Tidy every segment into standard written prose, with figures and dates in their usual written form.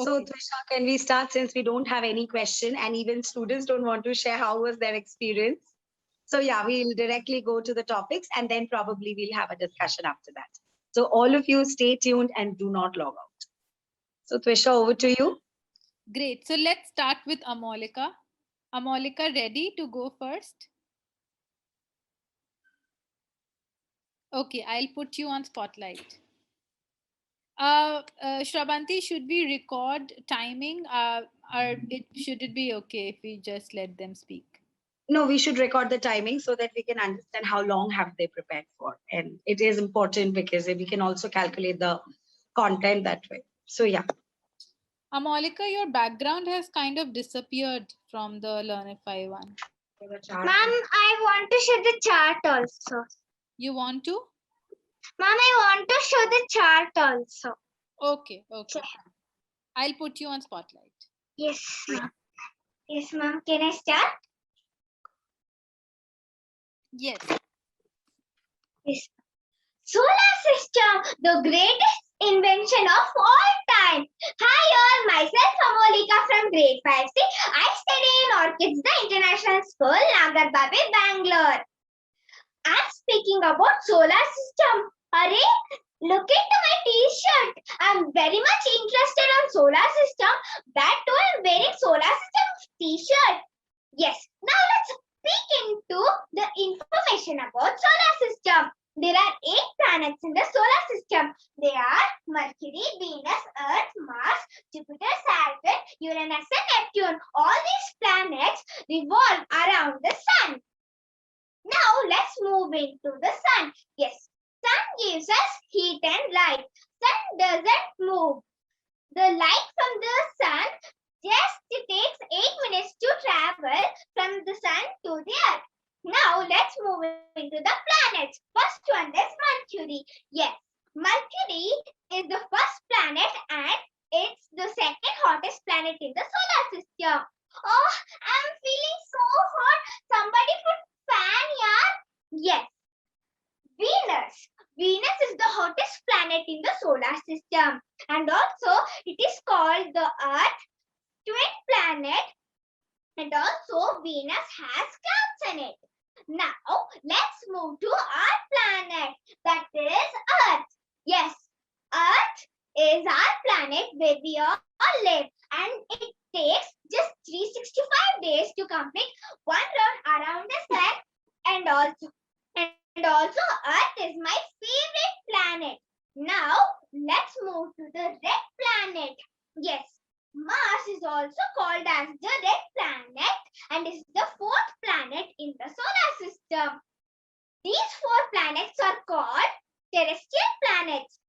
So Trisha, can we start since we don't have any question and even students don't want to share how was their experience? So yeah, we'll directly go to the topics and then probably we'll have a discussion after that. So all of you stay tuned and do not log out. So Trisha, over to you. Great. So let's start with Amolika. Amolika, ready to go first? Okay, I'll put you on spotlight. Shravanti, should we record timing? Or should it be okay if we just let them speak? No, we should record the timing so that we can understand how long have they prepared for. And it is important because we can also calculate the content that way. So yeah. Amolika, your background has kind of disappeared from the Learnifii one. Ma'am, I want to show the chart also. You want to? Ma'am, I want to show the chart also. Okay. I'll put you on spotlight. Yes, ma'am. Yes, ma'am. Can I start? Yes. Yes. Solar system, the greatest invention of all time. Hi all, myself Amolika from grade 5C. I study in Orchids, the International School, Nagarbabe, Bangalore. I'm speaking about solar system. Arey, look into my t-shirt. I'm very much interested on solar system. That too, I'm wearing solar system t-shirt. Yes, now let's peek into the information about solar system. There are 8 planets in the solar system. They are Mercury, Venus, Earth, Mars, Jupiter, Saturn, Uranus and Neptune. All these planets revolve around the sun. Now let's move into the sun. Yes, sun gives us heat and light. Sun doesn't move. The light from the sun just takes 8 minutes to travel from the sun to the earth. Now let's move into the planets. First one is Mercury. Yes, Mercury is the first planet and it's the second hottest planet in the solar system. Oh, I'm feeling so hot. Somebody put fan here. Yes, Venus. Venus is the hottest planet in the solar system and also it is called the Earth twin planet and also Venus has clouds in it. Now, let's move to our planet, that is Earth. Yes, Earth is our planet where we all live and it takes just 365 days to complete one round around the sun and also Earth is my favorite planet. Now, let's move to the red planet. Yes, Mars is also called as the red planet and is the 4th planet in the solar system. These 4 planets are called terrestrial planets.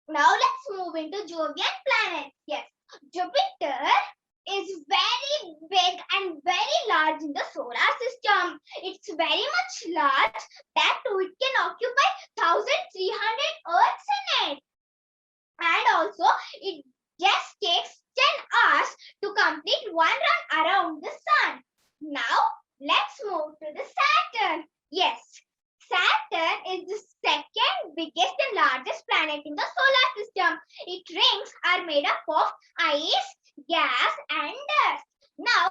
Now let's move into Jovian planets. Yes, Jupiter is very big and very large in the solar system. It's very much large that it can occupy 1,300 Earths in it. And also it just takes 10 hours to complete one run around the sun. Now, let's move to the Saturn. Yes, Saturn is the second biggest and largest planet in the solar system. Its rings are made up of ice, gas and dust. Now,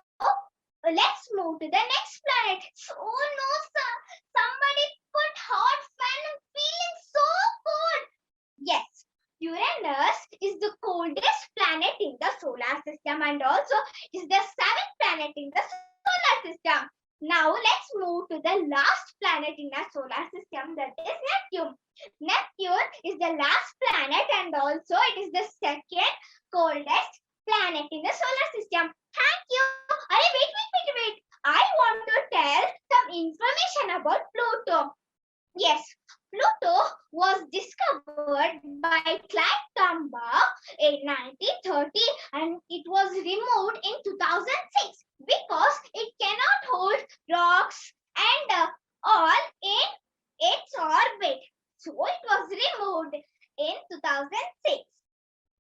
let's move to the next planet. Oh no, sir. Somebody put hot fan. I'm feeling so cold. Yes, Uranus is the coldest planet in the solar system and also is the 7th planet in the solar system. Now let's move to the last planet in our solar system, that is Neptune. Neptune is the last planet and also it is the second coldest planet in the solar system. Thank you. Wait. I want to tell some information about Pluto. Yes, Pluto was discovered by Clyde Tombaugh in 1930 and it was removed in 2006 because it cannot hold rocks and all in its orbit. So it was removed in 2006.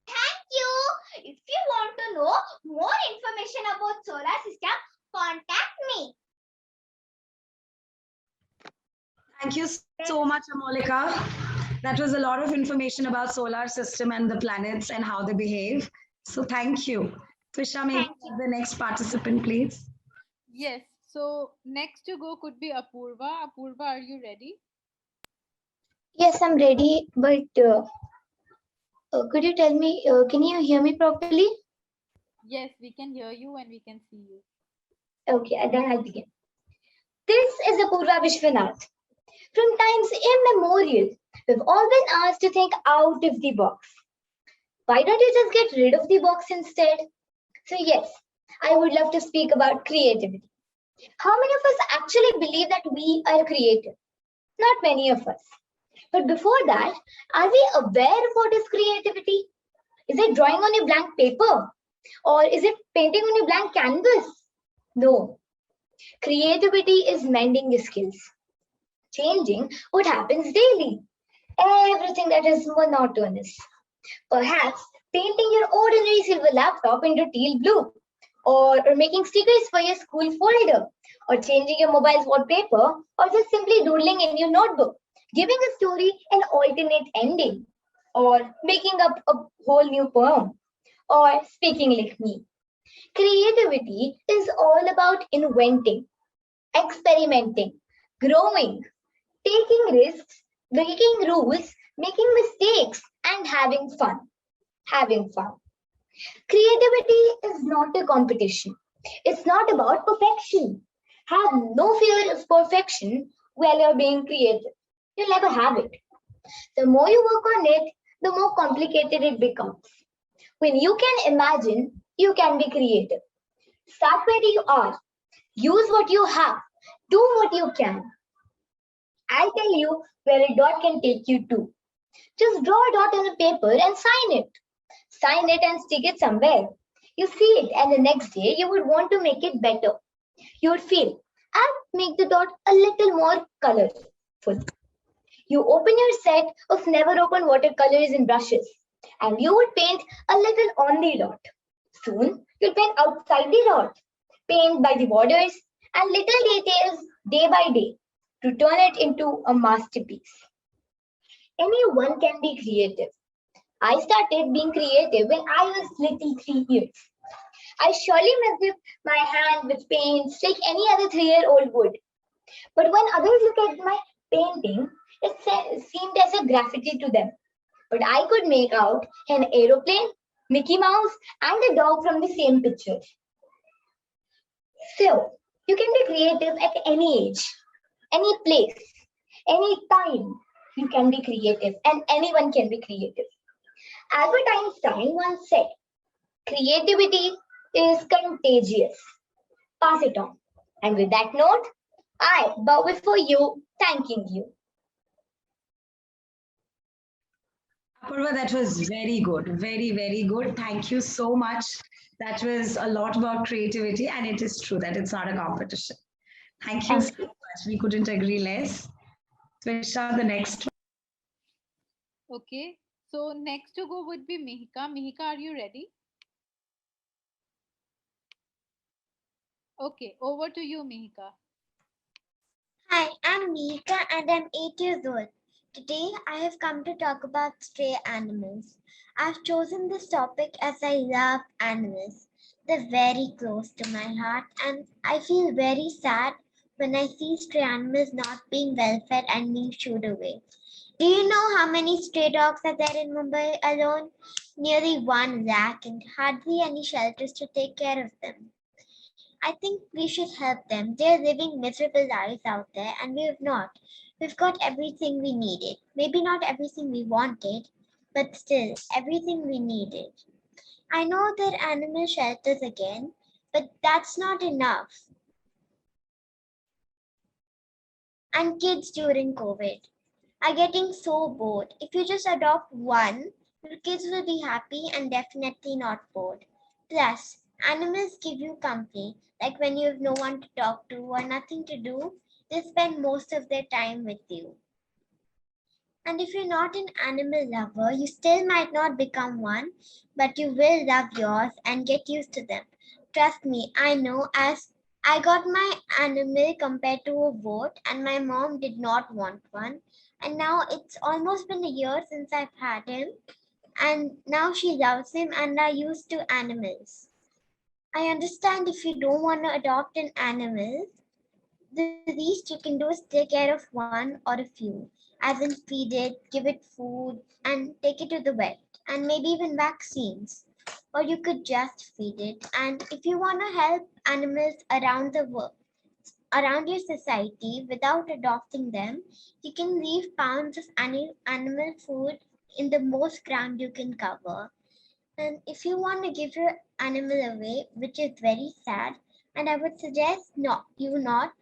Thank you. If you want to know more information about solar system, contact me. Thank you so much, Amolika. That was a lot of information about solar system and the planets and how they behave. So thank you. Trisha, may Thank we have the next participant, please? Yes. So next to go could be Apurva. Apurva, are you ready? Yes, I'm ready, but could you tell me, can you hear me properly? Yes, we can hear you and we can see you. Okay, then I'll begin. This is Apurva Vishwanath. From times immemorial, we've all been asked to think out of the box. Why don't you just get rid of the box instead? So, yes, I would love to speak about creativity. How many of us actually believe that we are creative? Not many of us. But before that, are we aware of what is creativity? Is it drawing on a blank paper? Or is it painting on a blank canvas? No. Creativity is mending the skills, changing what happens daily, everything that is monotonous. Perhaps painting your ordinary silver laptop into teal blue, or making stickers for your school folder, or changing your mobile's wallpaper, or just simply doodling in your notebook, giving a story an alternate ending, or making up a whole new poem, or speaking like me. Creativity is all about inventing, experimenting, growing, taking risks, breaking rules, making mistakes, and having fun. Having fun. Creativity is not a competition. It's not about perfection. Have no fear of perfection while you're being creative. You'll never have it. The more you work on it, the more complicated it becomes. When you can imagine, you can be creative. Start where you are. Use what you have. Do what you can. I'll tell you where a dot can take you to. Just draw a dot on a paper and sign it. Sign it and stick it somewhere. You see it, and the next day you would want to make it better. You would feel, I'll make the dot a little more colorful. You open your set of never opened watercolors and brushes, and you would paint a little on the dot. Soon, you'll paint outside the dot, paint by the borders, and little details day by day to turn it into a masterpiece. Anyone can be creative. I started being creative when I was little 3 years. I surely messed up my hand with paints like any other 3-year-old would. But when others look at my painting, it seemed as a graffiti to them. But I could make out an aeroplane, Mickey Mouse, and a dog from the same picture. So, you can be creative at any age, any place, any time. You can be creative, and anyone can be creative. Albert Einstein once said, creativity is contagious. Pass it on. And with that note, I bow before you, thanking you. Apurva, that was very good. Very, very good. Thank you so much. That was a lot about creativity, and it is true that it's not a competition. Thank you so much. We couldn't agree less. Trisha, the next one. Okay. So next to go would be Mihika. Mihika, are you ready? Okay, over to you, Mihika. Hi, I'm Mika and I'm 8 years old. Today I have come to talk about stray animals. I've chosen this topic as I love animals. They're very close to my heart and I feel very sad when I see stray animals not being well fed and being shooed away. Do you know how many stray dogs are there in Mumbai alone? Nearly 1 lakh and hardly any shelters to take care of them. I think we should help them. They're living miserable lives out there, and we have not. We've got everything we needed. Maybe not everything we wanted, but still, everything we needed. I know there are animal shelters again, but that's not enough. And kids during COVID are getting so bored. If you just adopt one, your kids will be happy and definitely not bored. Plus, animals give you company. Like when you have no one to talk to or nothing to do, they spend most of their time with you. And if you're not an animal lover, you still might not become one, but you will love yours and get used to them. Trust me, I know, as I got my animal compared to a vote, and my mom did not want one. And now it's almost been a year since I've had him, and now she loves him and are used to animals. I understand if you don't want to adopt an animal, the least you can do is take care of one or a few, as in feed it, give it food, and take it to the vet, and maybe even vaccines. Or you could just feed it. And if you want to help animals around the world, around your society without adopting them, you can leave pounds of animal food in the most ground you can cover. And if you want to give your animal away, which is very sad, and I would suggest not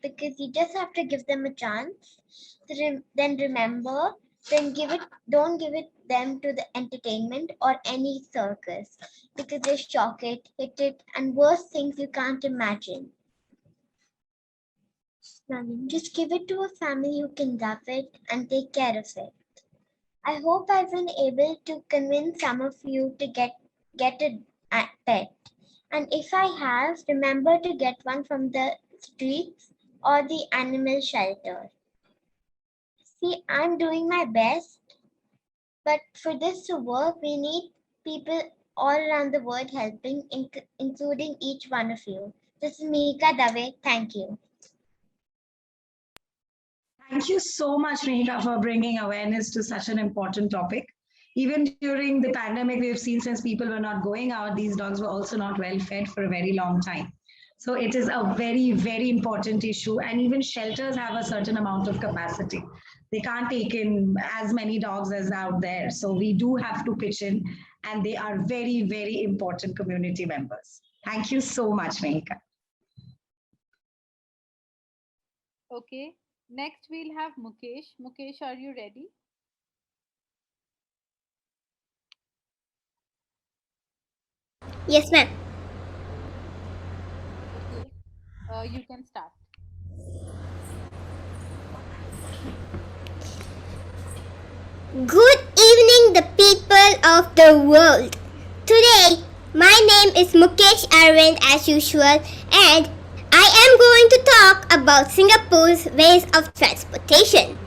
because you just have to give them a chance. Then remember, don't give it them to the entertainment or any circus because they shock it, hit it, and worse things you can't imagine. Just give it to a family who can love it and take care of it. I hope I've been able to convince some of you to get a pet. And if I have, remember to get one from the streets or the animal shelter. See, I'm doing my best, but for this to work, we need people all around the world helping, including each one of you. This is Mika Dave. Thank you. Thank you so much, Mika, for bringing awareness to such an important topic. Even during the pandemic, we've seen since people were not going out, these dogs were also not well fed for a very long time. So it is a very, very important issue. And even shelters have a certain amount of capacity. They can't take in as many dogs as out there. So we do have to pitch in, and they are very, very important community members. Thank you so much, Mika. Okay. Next, we'll have Mukesh. Mukesh, are you ready? Yes, ma'am. Okay. You can start. Good evening, the people of the world. Today, my name is Mukesh Arvind as usual, and I am going to talk about Singapore's ways of transportation.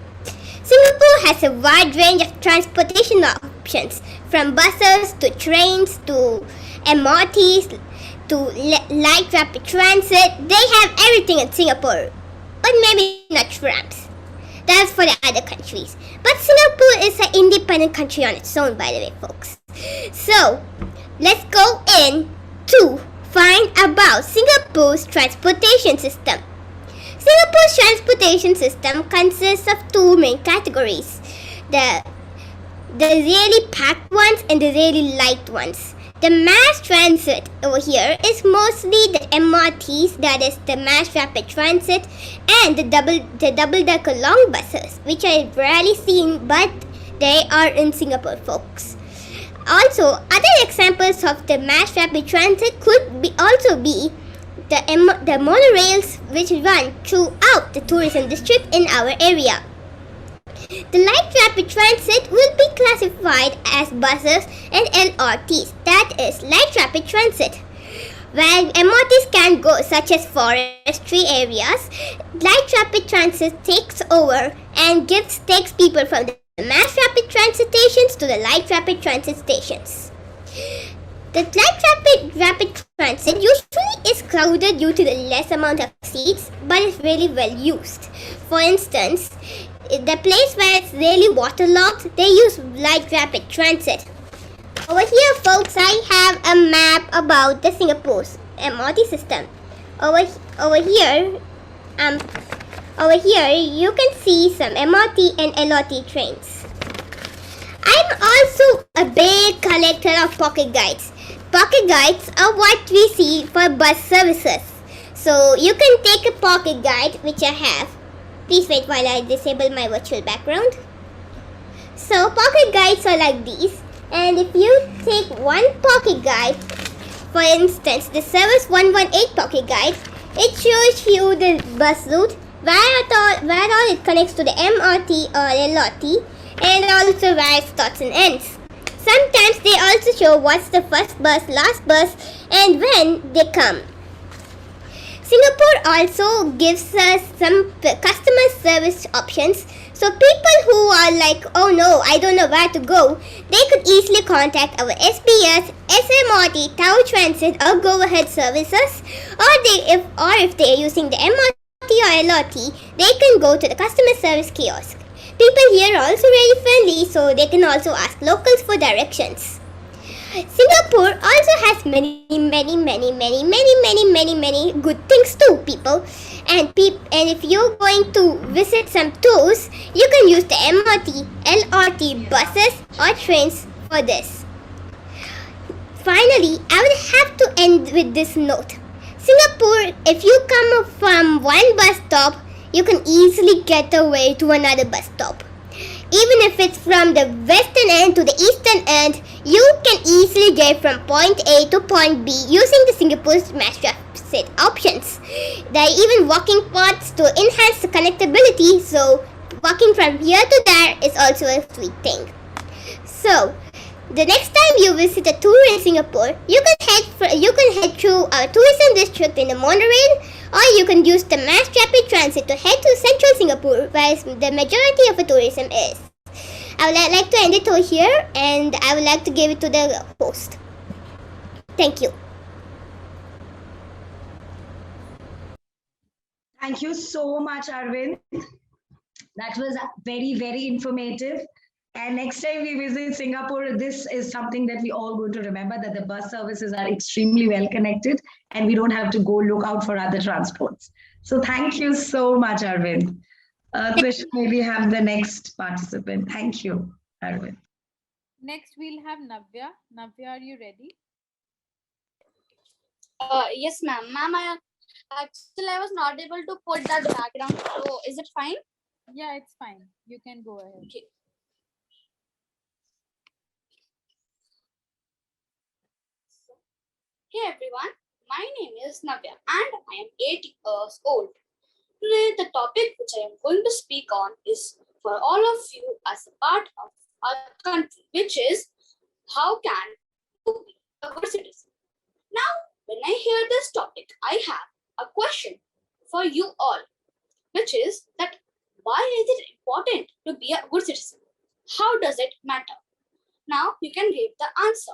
Singapore has a wide range of transportation options, from buses to trains to MRTs to light rapid transit. They have everything in Singapore, but maybe not trams. That's for the other countries. But Singapore is an independent country on its own, by the way, folks. So, let's go in to find about Singapore's transportation system. Singapore's transportation system consists of two main categories. The really packed ones and the really light ones. The mass transit over here is mostly the MRTs, that is the mass rapid transit, and the double-decker long buses, which I rarely seen, but they are in Singapore, folks. Also, other examples of the mass rapid transit could also be the monorails which run throughout the tourism district in our area. The light rapid transit will be classified as buses and LRTs, that is light rapid transit. Where MRTs can go, such as forestry areas, light rapid transit takes over and takes people from the mass rapid transit stations to the light rapid transit stations. The light rapid transit usually is crowded due to the less amount of seats, but is really well used. For instance, the place where it's really waterlogged, they use light rapid transit. Over here, folks, I have a map about the Singapore's MRT system. Over here, you can see some MRT and LRT trains. I'm also a big collector of pocket guides. Pocket guides are what we see for bus services. So you can take a pocket guide, which I have. Please wait while I disable my virtual background. So pocket guides are like these. And if you take one pocket guide, for instance, the Service 118 pocket guide, it shows you the bus route, where all it connects to the MRT or LRT, and also where it starts and ends. Sometimes they also show what's the first bus, last bus, and when they come. Singapore also gives us some customer service options. So people who are like, oh no, I don't know where to go, they could easily contact our SBS, SMRT, Tower Transit or Go Ahead services, or if they are using the MRT or LRT, they can go to the customer service kiosk. People here are also very friendly, so they can also ask locals for directions. Singapore also has many good things too, people. And if you're going to visit some tours, you can use the MRT, LRT buses or trains for this. Finally, I will have to end with this note. Singapore, if you come from one bus stop, you can easily get away to another bus stop. Even if it's from the western end to the eastern end, you can easily get from point A to point B using the Singapore's mass transit options. There are even walking paths to enhance the connectivity, so walking from here to there is also a sweet thing. So, the next time you visit a tour in Singapore, you can head through our tourism district in the monorail, or you can use the mass rapid transit to head to central Singapore, where the majority of the tourism is. I would like to end it over here, and I would like to give it to the host. Thank you. Thank you so much, Arvind. That was very, very informative. And next time we visit Singapore, this is something that we all going to remember, that the bus services are extremely well connected and we don't have to go look out for other transports. So thank you so much, Arvind. Krish, maybe have the next participant. Thank you, Arvind. Next, we'll have Navya. Navya, are you ready? Yes, ma'am. Actually, I was not able to put that background. So, is it fine? Yeah, it's fine. You can go ahead. Okay. Hey everyone, my name is Navya and I am 8 years old. Today, the topic which I am going to speak on is for all of you as a part of our country, which is how can you be a good citizen? Now, when I hear this topic, I have a question for you all, which is that why is it important to be a good citizen? How does it matter? Now, you can give the answer.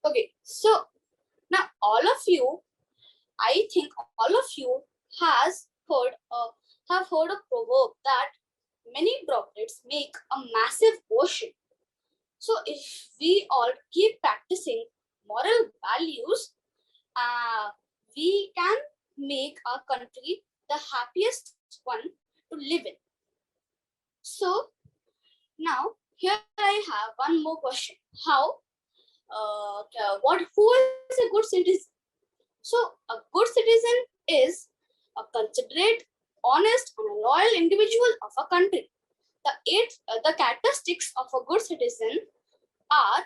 Okay, so now I think all of you have heard a proverb that many droplets make a massive ocean. So if we all keep practicing moral values, we can make our country the happiest one to live in. So now here I have one more question. Who is a good citizen? So a good citizen is a considerate, honest, and a loyal individual of a country. The characteristics of a good citizen are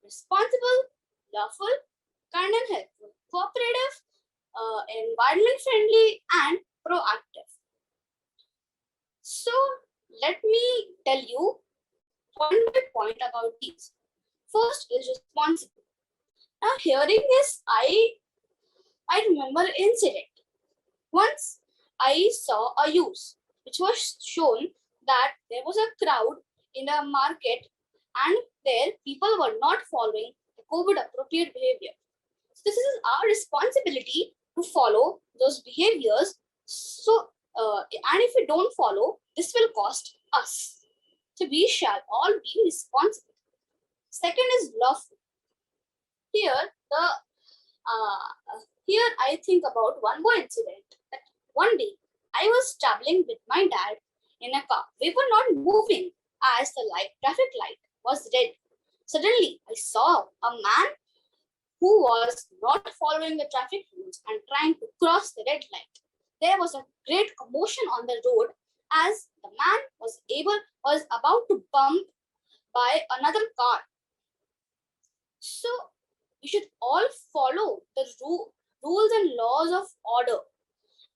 responsible, lawful, kind and helpful, cooperative, environment friendly, and proactive. So let me tell you point by point about these. First is responsible. Now hearing this, I remember an incident. Once I saw a use which was shown that there was a crowd in a market and there people were not following the COVID appropriate behavior. So this is our responsibility to follow those behaviors. So and if we don't follow, this will cost us. So we shall all be responsible. Second is lawful. Here I think about one more incident. That one day I was traveling with my dad in a car. We were not moving as the traffic light was red. Suddenly I saw a man who was not following the traffic rules and trying to cross the red light. There was a great commotion on the road as the man was about to bump by another car. So we should all follow the rules and laws of order.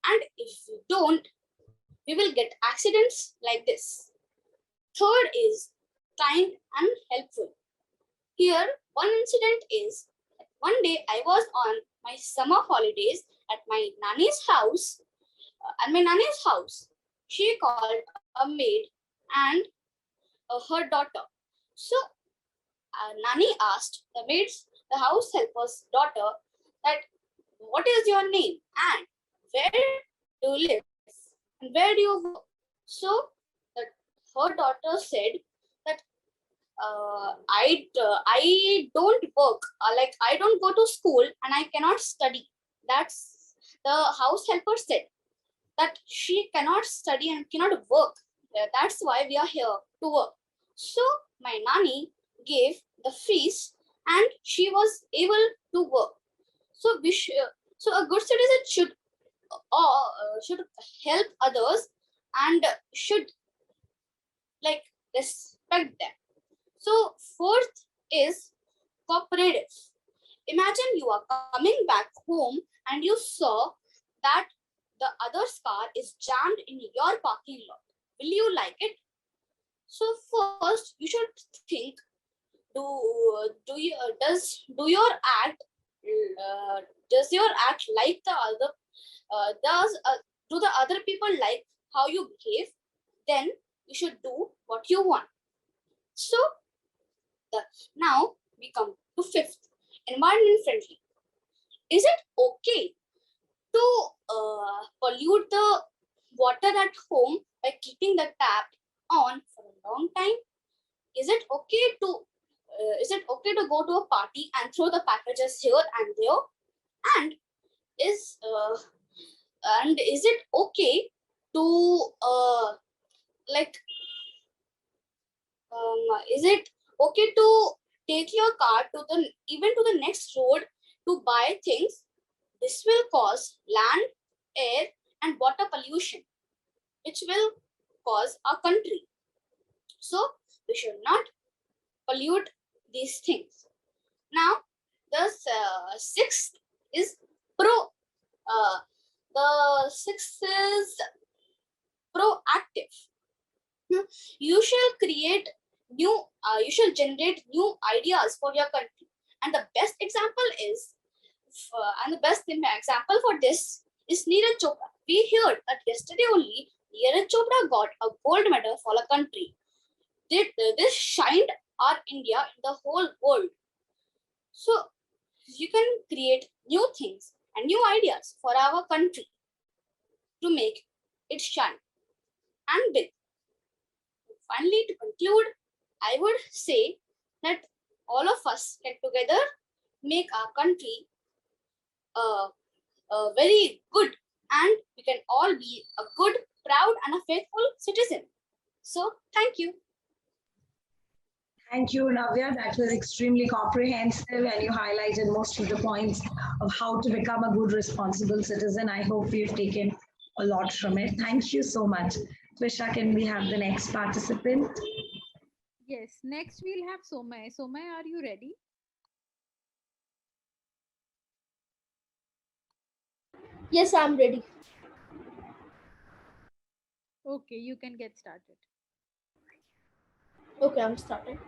And if we don't, we will get accidents like this. Third is kind and helpful. Here, one incident is that one day I was on my summer holidays at my nanny's house. She called a maid and her daughter. So, nanny asked the house helper's daughter, that what is your name and where do you live and where do you work? So, her daughter said that I don't work, like I don't go to school and I cannot study. That's the house helper said that she cannot study and cannot work. That's why we are here to work. So my nanny gave the fees and she was able to work. So so a good citizen should help others and should like respect them. So fourth is cooperative. Imagine you are coming back home and you saw that the other's car is jammed in your parking lot. Will you like it? So first you should think, does your act like the other, do the other people like how you behave? Then you should do what you want. So now we come to fifth, environment friendly. Is it okay to pollute the water at home by keeping the tap on for a long time? Is it okay to go to a party and throw the packages here and there? And is it okay to is it okay to take your car to the next road to buy things? This will cause land, air, and water pollution, which will cause our country. So we should not pollute these things. Now, the sixth is proactive. You shall generate new ideas for your country, and the best example for this is Neeraj Chopra. We heard that yesterday only Neeraj Chopra got a gold medal for a country. This shined our India in the whole world. So you can create new things and new ideas for our country to make it shine and big. Finally, to conclude, I would say that all of us can together make our country very good, and we can all be a good, proud, and a faithful citizen. So, thank you. Thank you, Navya. That was extremely comprehensive, and you highlighted most of the points of how to become a good, responsible citizen. I hope you've taken a lot from it. Thank you so much. Twisha, can we have the next participant? Yes, next we'll have Somay. Somay, are you ready? Yes, I'm ready. Okay, you can get started. Okay, I'm starting.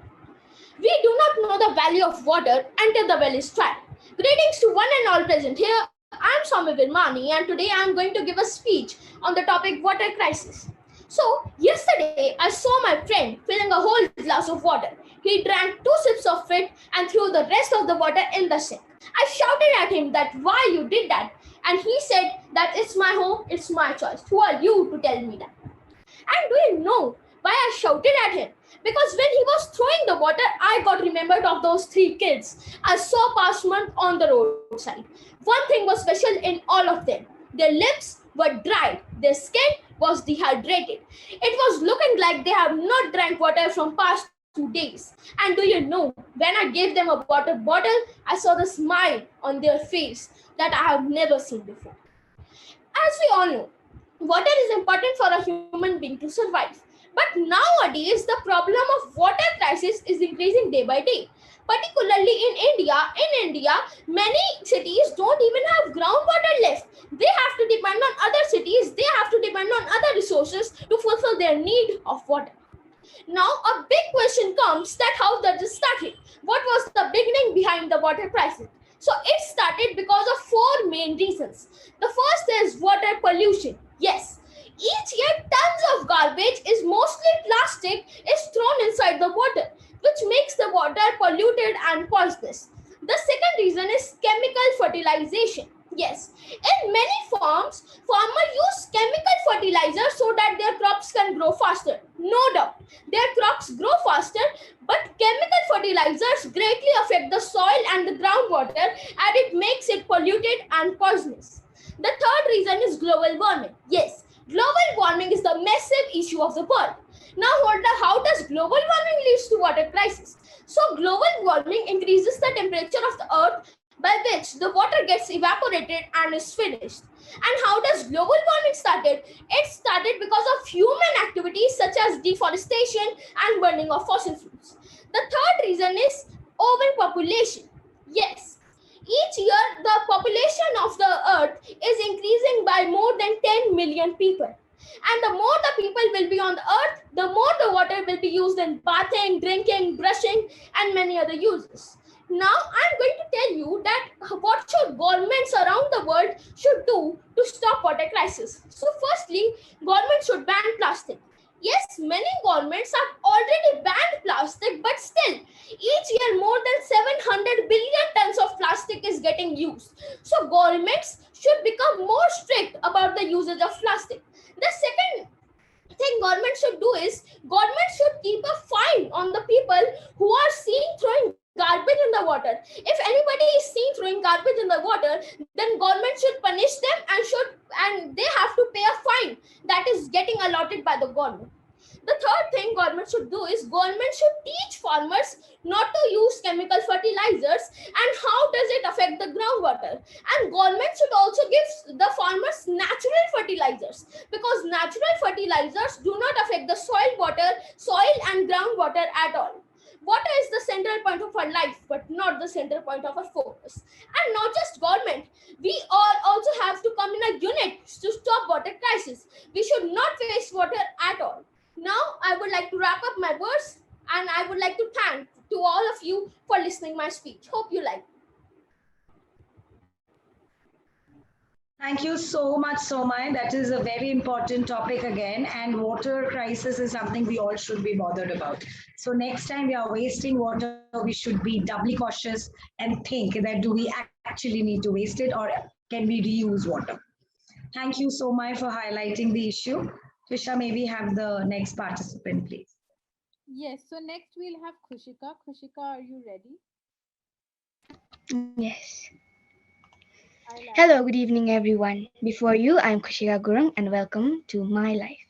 We do not know the value of water until the well is dry. Greetings to one and all present here. I'm Swami Virmani, and today I'm going to give a speech on the topic water crisis. So, yesterday I saw my friend filling a whole glass of water. He drank 2 sips of it and threw the rest of the water in the sink. I shouted at him that why you did that, and he said that it's my home, it's my choice. Who are you to tell me that? And do you know why I shouted at him? Because when he was throwing the water, I got remembered of those 3 kids I saw past month on the roadside. One thing was special in all of them. Their lips were dried, their skin was dehydrated. It was looking like they have not drank water from past 2 days. And do you know, when I gave them a water bottle, I saw the smile on their face that I have never seen before. As we all know, water is important for a human being to survive. But nowadays, the problem of water crisis is increasing day by day. Particularly in India, many cities don't even have groundwater left. They have to depend on other cities. They have to depend on other resources to fulfill their need of water. Now, a big question comes that how that is started. What was the beginning behind the water crisis? So it started because of four main reasons. The first is water pollution. Yes, each year tons of garbage is mostly plastic is thrown inside the water, which makes the water polluted and poisonous. The second reason is chemical fertilization. Yes, in many farms, farmers use chemical fertilizer so that their crops can grow faster. No doubt, their crops grow faster, but chemical fertilizers greatly affect the soil and the groundwater, and it makes it polluted and poisonous. The third reason is global warming. Yes, global warming is the massive issue of the world. Now, how does global warming leads to water crisis? So, global warming increases the temperature of the earth by which the water gets evaporated and is finished. And how does global warming started? It started because of human activities such as deforestation and burning of fossil fuels. The third reason is overpopulation. Yes, each year the population of the earth is increasing by more than 10 million people. And the more the people will be on the earth, the more the water will be used in bathing, drinking, brushing, and many other uses. Now, I'm going to tell you that what should governments around the world should do to stop water crisis. So, firstly, government should ban plastic. Yes, many governments have already banned plastic, but still, each year more than 700 billion tons of plastic is getting used. So, governments should become more strict about the usage of plastic. The second thing government should do is government should keep a fine on the people who are seen throwing garbage in the water. If anybody is seen throwing garbage in the water, then government should punish them and they have to pay a fine that is getting allotted by the government. The third thing government should do is government should teach farmers not to use chemical fertilizers and how does it affect the groundwater. And government should also give the farmers natural fertilizers, because natural fertilizers do not affect the soil and groundwater at all. Water is the central point of our life, but not the central point of our focus. And not just government, we all also have to come in a unit to stop water crisis. We should not waste water at all. Now, I would like to wrap up my words, and I would like to thank to all of you for listening my speech. Hope you like. Thank you so much, Somai. That is a very important topic again, and water crisis is something we all should be bothered about. So next time we are wasting water, we should be doubly cautious and think that do we actually need to waste it or can we reuse water? Thank you, Somai, for highlighting the issue. Trisha, may we have the next participant, please? Yes, so next we'll have Khushika. Khushika, are you ready? Yes. I'll ask. Hello, good evening, everyone. Before you, I'm Kushika Gurung, and welcome to my life.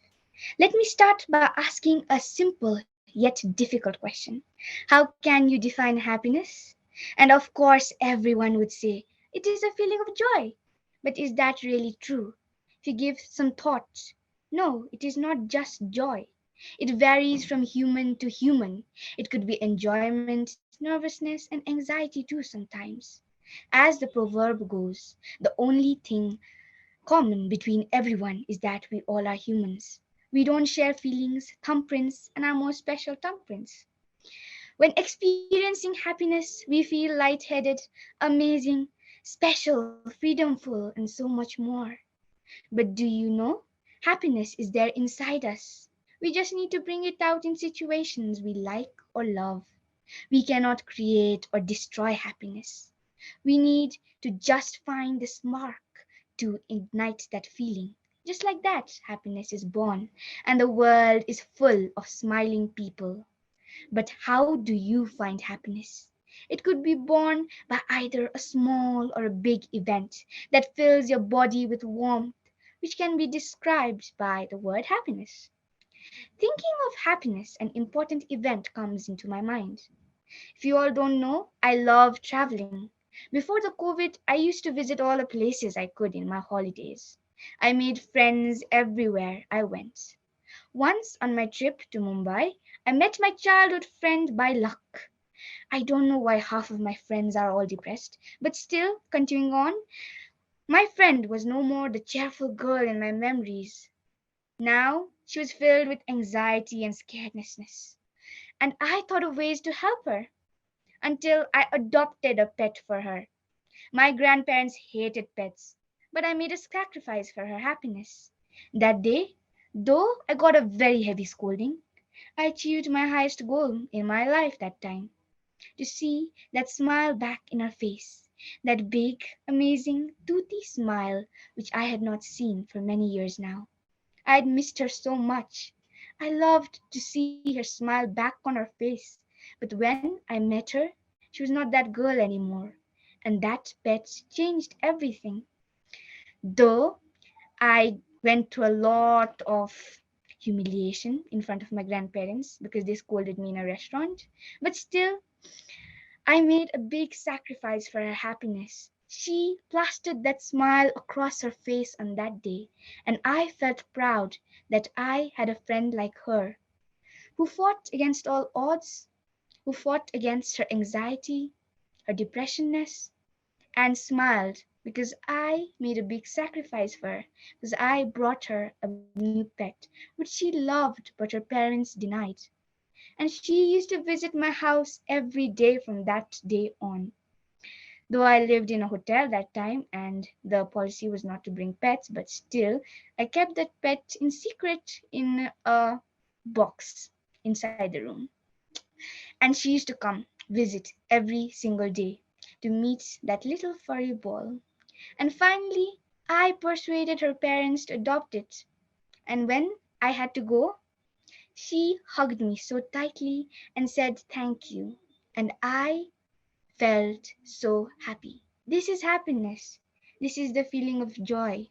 Let me start by asking a simple yet difficult question. How can you define happiness? And of course, everyone would say, it is a feeling of joy. But is that really true? If you give some thought, no, it is not just joy. It varies from human to human. It could be enjoyment, nervousness, and anxiety too sometimes. As the proverb goes, the only thing common between everyone is that we all are humans. We don't share feelings, thumbprints, and our most special thumbprints. When experiencing happiness, we feel lightheaded, amazing, special, freedomful, and so much more. But do you know? Happiness is there inside us. We just need to bring it out in situations we like or love. We cannot create or destroy happiness. We need to just find the spark to ignite that feeling. Just like that, happiness is born, and the world is full of smiling people. But how do you find happiness? It could be born by either a small or a big event that fills your body with warmth, which can be described by the word happiness. Thinking of happiness, an important event comes into my mind. If you all don't know, I love traveling. Before the COVID, I used to visit all the places I could in my holidays. I made friends everywhere I went. Once on my trip to Mumbai, I met my childhood friend by luck. I don't know why half of my friends are all depressed, but still, continuing on, my friend was no more the cheerful girl in my memories. Now she was filled with anxiety and scaredness. And I thought of ways to help her until I adopted a pet for her. My grandparents hated pets, but I made a sacrifice for her happiness. That day, though I got a very heavy scolding, I achieved my highest goal in my life that time, to see that smile back in her face, that big, amazing, toothy smile which I had not seen for many years now. I had missed her so much. I loved to see her smile back on her face, but when I met her, she was not that girl anymore, and that pet changed everything. Though I went through a lot of humiliation in front of my grandparents because they scolded me in a restaurant, but still, I made a big sacrifice for her happiness. She plastered that smile across her face on that day, and I felt proud that I had a friend like her who fought against all odds, who fought against her anxiety, her depressionness, and smiled because I made a big sacrifice for her, because I brought her a new pet, which she loved but her parents denied. And she used to visit my house every day from that day on. Though I lived in a hotel that time and the policy was not to bring pets, but still, I kept that pet in secret in a box inside the room. And she used to come visit every single day to meet that little furry ball. And finally, I persuaded her parents to adopt it. And when I had to go, she hugged me so tightly and said thank you. And I felt so happy. This is happiness. This is the feeling of joy.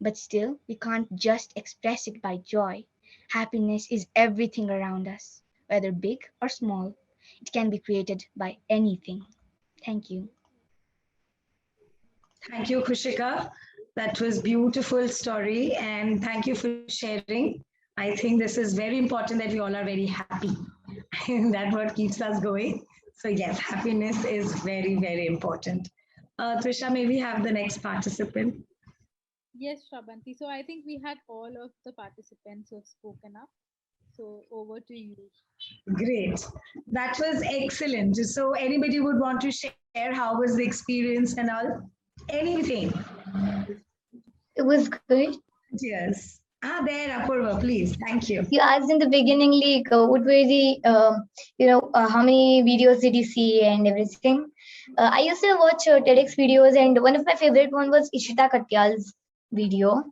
But still, we can't just express it by joy. Happiness is everything around us, whether big or small. It can be created by anything. Thank you. Thank you, Kushika. That was beautiful story, and thank you for sharing. I think this is very important that we all are very happy. That's what keeps us going. So yes, happiness is very, very important. Trisha, may we have the next participant? Yes, Shrabanti. So I think we had all of the participants who have spoken up. So over to you. Great. That was excellent. So anybody would want to share how was the experience and all? Anything. It was good. Yes. There, Apurva, please. Thank you. You asked in the beginning, like, what were the, how many videos did you see and everything? I used to watch TEDx videos, and one of my favorite one was Ishita Katyal's video.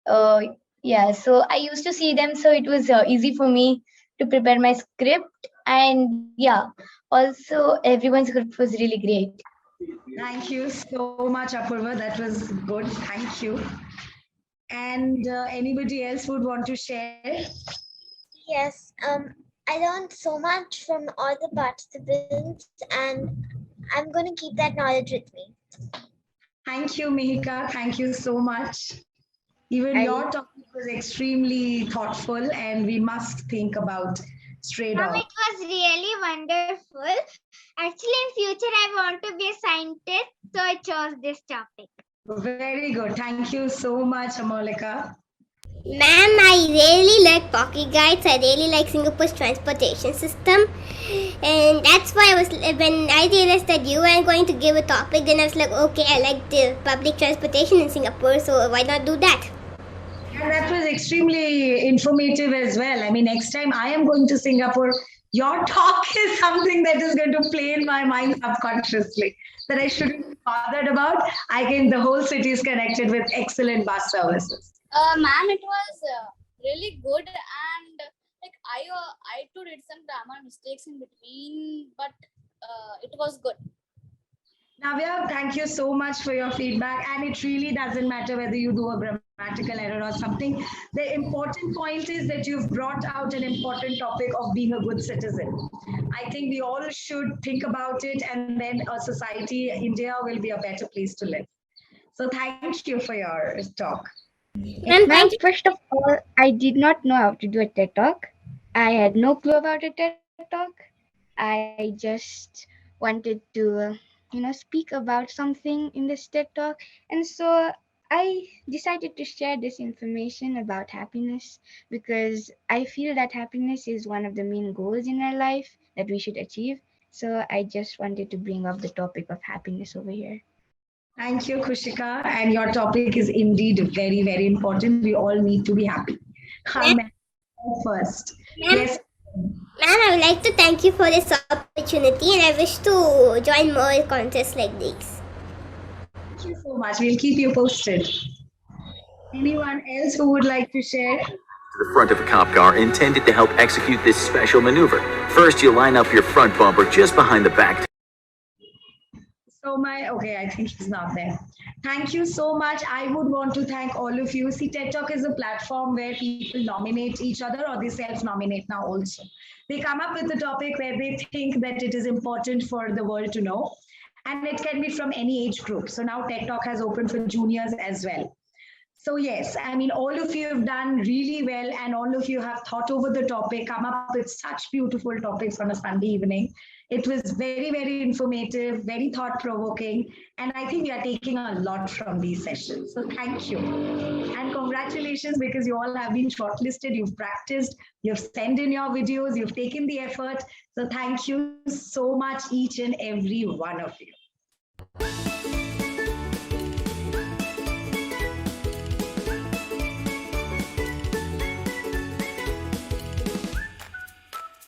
Uh, yeah, so I used to see them, so it was easy for me to prepare my script. And yeah, also everyone's script was really great. Thank you so much, Apurva. That was good. Thank you. And anybody else would want to share? Yes, I learned so much from all the participants, and I'm going to keep that knowledge with me. Thank you, Mihika. Thank you so much. Even your topic was extremely thoughtful, and we must think about stray Mom, dogs. it was really wonderful. Actually, in future, I want to be a scientist, so I chose this topic. Very good. Thank you so much, Amolika. Ma'am, I really like Pocket Guides. I really like Singapore's transportation system. And that's why when I realized that you were going to give a topic, then I was like, okay, I like the public transportation in Singapore, so why not do that? And that was extremely informative as well. I mean, next time I am going to Singapore, your talk is something that is going to play in my mind subconsciously that I shouldn't be bothered about. I can, the whole city is connected with excellent bus services. Ma'am, it was really good, and like I too did some grammar mistakes in between, but it was good. Navya, thank you so much for your feedback. And it really doesn't matter whether you do a grammatical error or something. The important point is that you've brought out an important topic of being a good citizen. I think we all should think about it, and then a society, India, will be a better place to live. So thank you for your talk. Ma'am, first of all, I did not know how to do a TED Talk. I had no clue about a TED Talk. I just wanted to, speak about something in this TED Talk. And so I decided to share this information about happiness because I feel that happiness is one of the main goals in our life that we should achieve. So I just wanted to bring up the topic of happiness over here. Thank you, Kushika. And your topic is indeed very, very important. We all need to be happy. Ma'am, first. Ma'am? Yes. Ma'am, I would like to thank you for this opportunity and I wish to join more contests like these. Thank you so much. We'll keep you posted. Anyone else who would like to share? The front of a cop car intended to help execute this special maneuver. First, you line up your front bumper just behind the back. Okay, I think he's not there. Thank you so much. I would want to thank all of you. See, TED Talk is a platform where people nominate each other or they self-nominate now also. They come up with a topic where they think that it is important for the world to know. And it can be from any age group. So now TED Talk has opened for juniors as well. So yes, I mean, all of you have done really well and all of you have thought over the topic, come up with such beautiful topics on a Sunday evening. It was very, very informative, very thought-provoking, and I think we are taking a lot from these sessions. So thank you. And congratulations because you all have been shortlisted, you've practiced, you've sent in your videos, you've taken the effort. So thank you so much, each and every one of you.